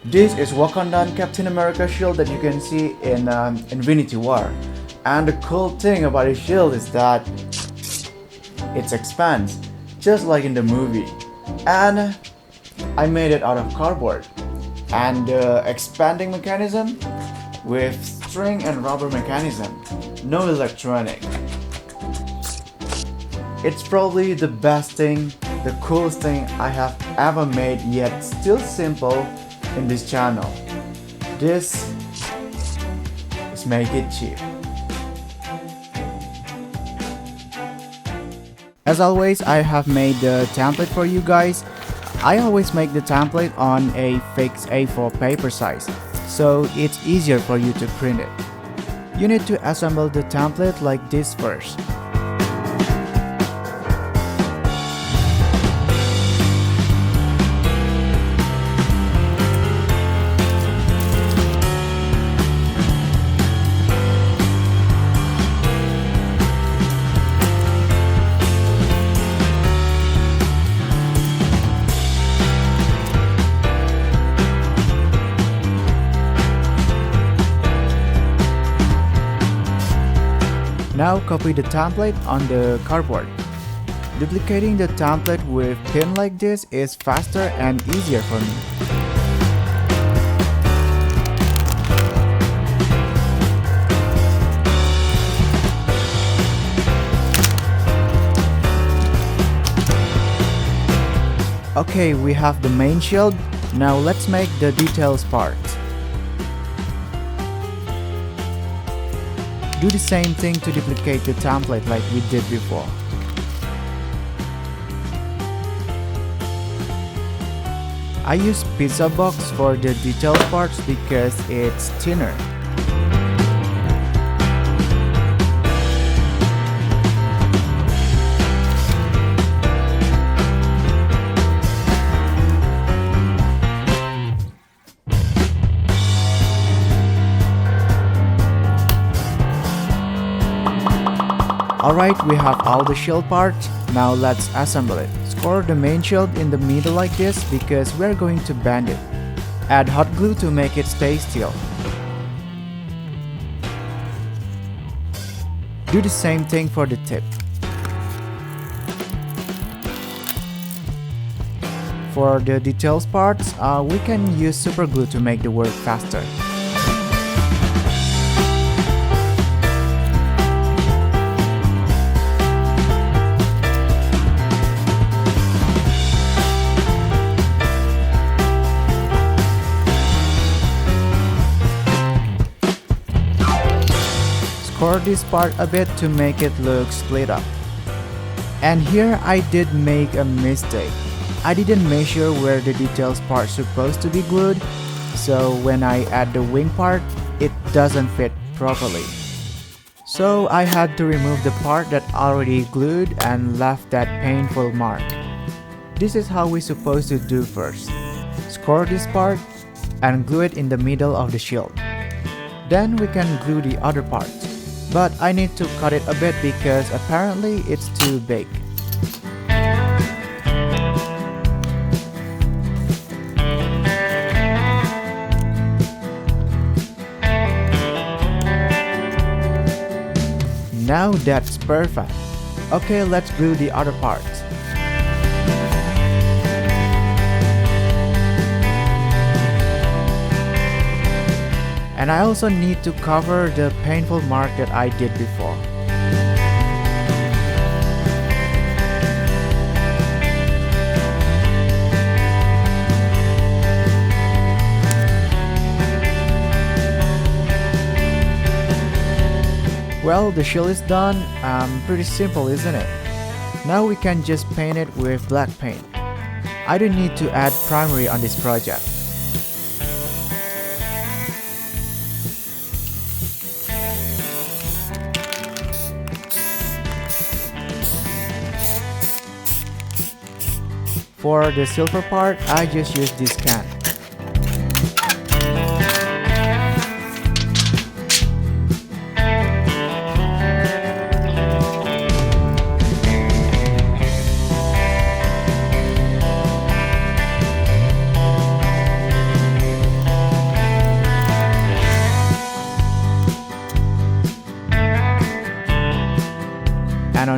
This is Wakandan Captain America shield that you can see in Infinity War. And the cool thing about his shield is that it expands, just like in the movie. And I made it out of cardboard. And the expanding mechanism with string and rubber mechanism, no electronic. It's probably the best thing, the coolest thing I have ever made, yet still simple in this channel. This is Make It Cheap. As always, I have made the template for you guys. I always make the template on a fixed A4 paper size, so it's easier for you to print it. You need to assemble the template like this first. Now copy the template on the cardboard. Duplicating the template with pin like this is faster and easier for me. Okay, we have the main shield. Now let's make the details part. Do the same thing to duplicate the template like we did before. I use pizza box for the detail parts because it's thinner. Alright, we have all the shield parts. Now let's assemble it. Score the main shield in the middle like this because we're going to bend it. Add hot glue to make it stay still. Do the same thing for the tip. For the details parts, we can use super glue to make the work faster. Score this part a bit to make it look split up. And here I did make a mistake. I didn't measure where the details part supposed to be glued, so when I add the wing part, it doesn't fit properly. So I had to remove the part that already glued and left that painful mark. This is how we're supposed to do first. Score this part and glue it in the middle of the shield. Then we can glue the other part. But I need to cut it a bit because apparently it's too big. Now that's perfect. Okay, let's glue the other parts. And I also need to cover the painful mark that I did before. Well, the shield is done. Pretty simple, isn't it? Now we can just paint it with black paint. I don't need to add primary on this project. For the silver part, I just use this can.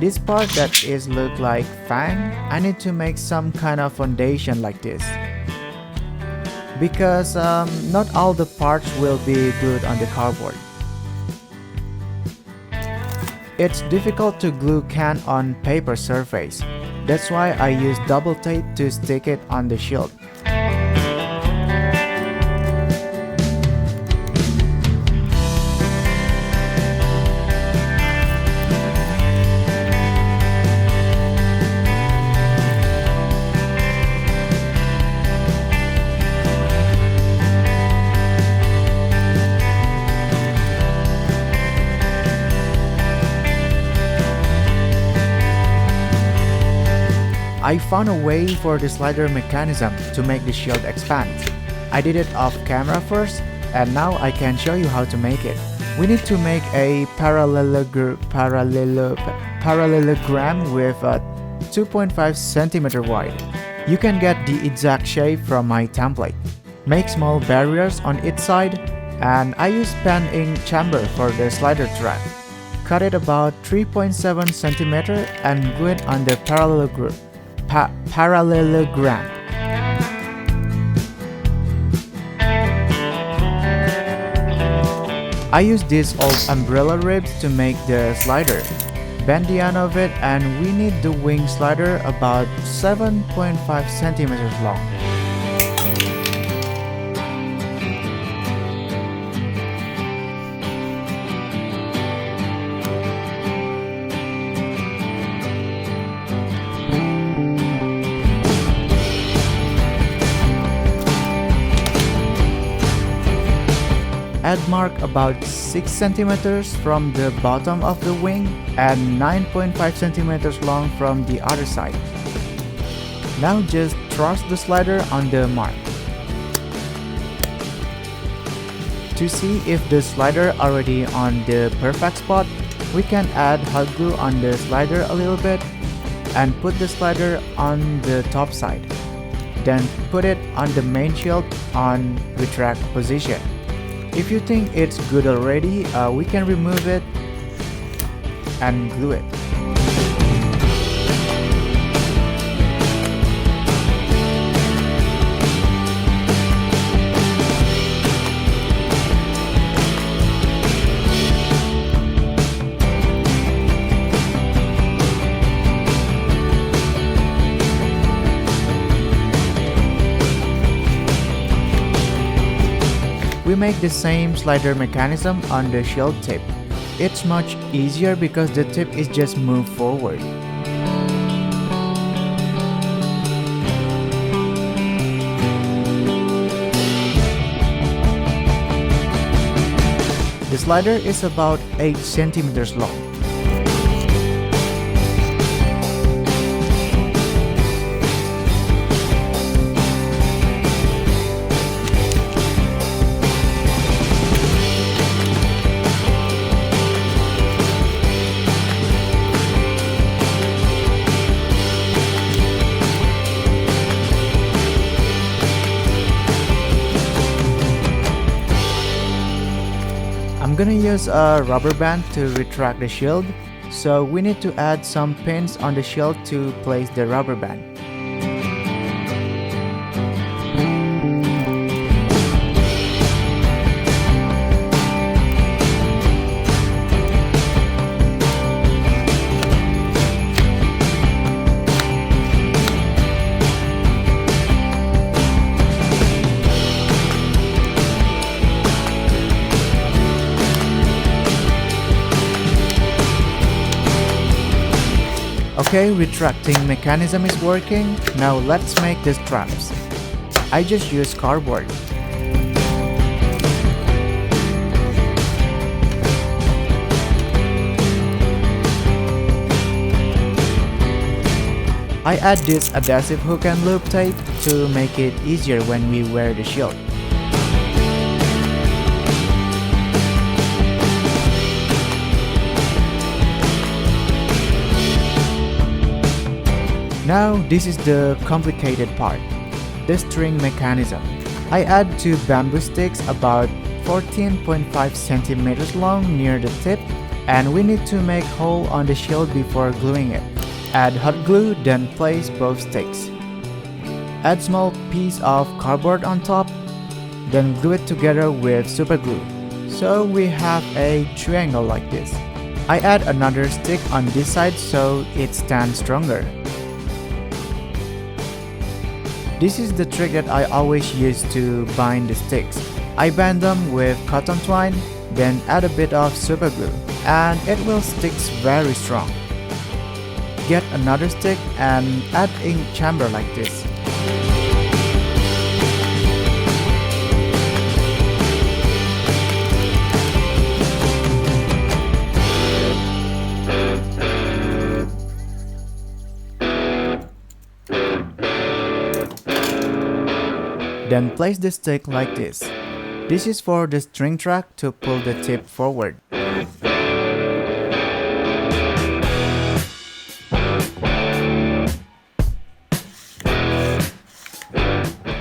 And this part that is look like fang, I need to make some kind of foundation like this. Because not all the parts will be glued on the cardboard. It's difficult to glue can on paper surface. That's why I use double tape to stick it on the shield. I found a way for the slider mechanism to make the shield expand. I did it off camera first, and now I can show you how to make it. We need to make a parallelogram with a 2.5 cm wide. You can get the exact shape from my template. Make small barriers on each side, and I use pen ink chamber for the slider thread. Cut it about 3.7 cm and glue it on the parallelogram. I use these old umbrella ribs to make the slider. Bend the end of it, and we need the wing slider about 7.5 centimeters long. Add mark about 6 centimeters from the bottom of the wing and 9.5 centimeters long from the other side. Now just thrust the slider on the mark. To see if the slider already on the perfect spot, we can add hot glue on the slider a little bit and put the slider on the top side. Then put it on the main shield on retract position. If you think it's good already, we can remove it and glue it. We make the same slider mechanism on the shield tip. It's much easier because the tip is just moved forward. The slider is about 8 centimeters long. I'm gonna use a rubber band to retract the shield, so we need to add some pins on the shield to place the rubber band. Okay, retracting mechanism is working. Now let's make the straps. I just use cardboard. I add this adhesive hook and loop tape to make it easier when we wear the shield. Now this is the complicated part, the string mechanism. I add 2 bamboo sticks about 14.5 centimeters long near the tip And we need to make hole on the shield before gluing it. Add hot glue, then place both sticks. Add small piece of cardboard on top, then glue it together with super glue. So we have a triangle like this. I add another stick on this side so it stands stronger. This is the trick that I always use to bind the sticks. I band them with cotton twine, then add a bit of super glue, and it will stick very strong. Get another stick and add ink chamber like this. Then place the stick like this. This is for the string track to pull the tip forward.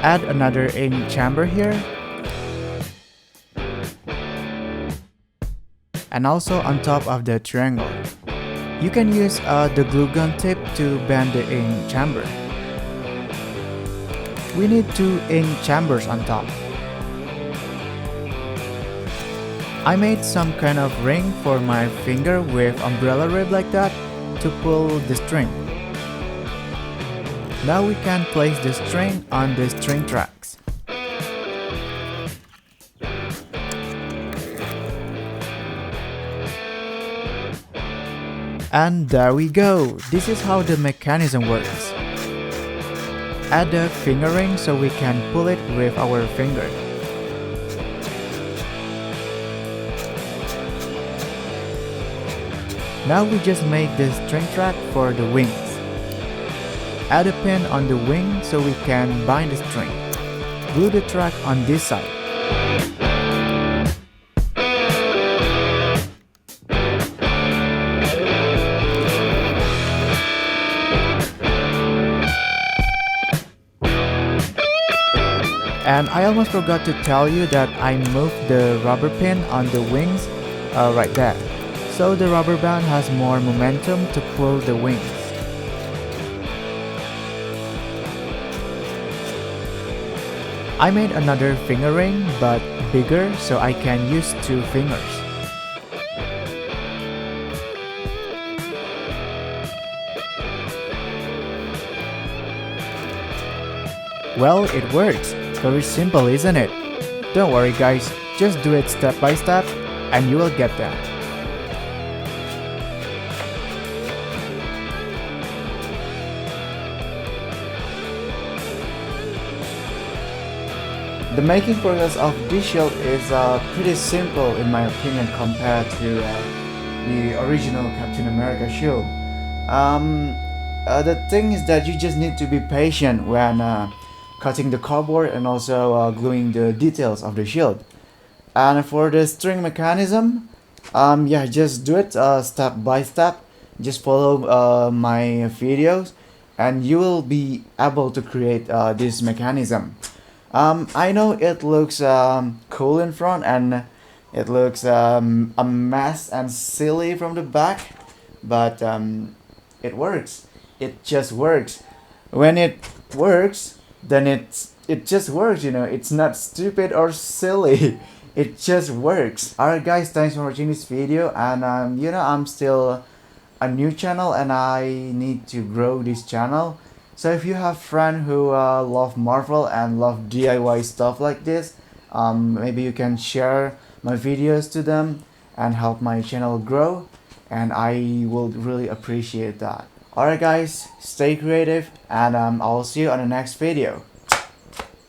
Add another ink chamber here. And also on top of the triangle. You can use the glue gun tip to bend the ink chamber. We need 2 ink chambers on top. I made some kind of ring for my finger with umbrella rib like that to pull the string. Now we can place the string on the string tracks. And there we go! This is how the mechanism works. Add a finger ring so we can pull it with our finger. Now we just make the string track for the wings. Add a pin on the wing so we can bind the string. Glue the track on this side. And I almost forgot to tell you that I moved the rubber pin on the wings right there. So the rubber band has more momentum to pull the wings. I made another finger ring but bigger so I can use 2 fingers. Well, it works. Very simple, isn't it? Don't worry guys, just do it step by step and you will get that. The making process of this shield is pretty simple in my opinion compared to the original Captain America shield. The thing is that you just need to be patient when cutting the cardboard and also gluing the details of the shield. And for the string mechanism, yeah, just do it step by step. Just follow my videos and you will be able to create this mechanism. I know it looks cool in front and it looks a mess and silly from the back, but it works. It just works. When it works, then it just works, you know. It's not stupid or silly. It just works. Alright guys, thanks for watching this video, and you know, I'm still a new channel and I need to grow this channel. So if you have friends who love Marvel and love DIY stuff like this, maybe you can share my videos to them and help my channel grow, and I will really appreciate that. Alright guys, stay creative and I'll see you on the next video.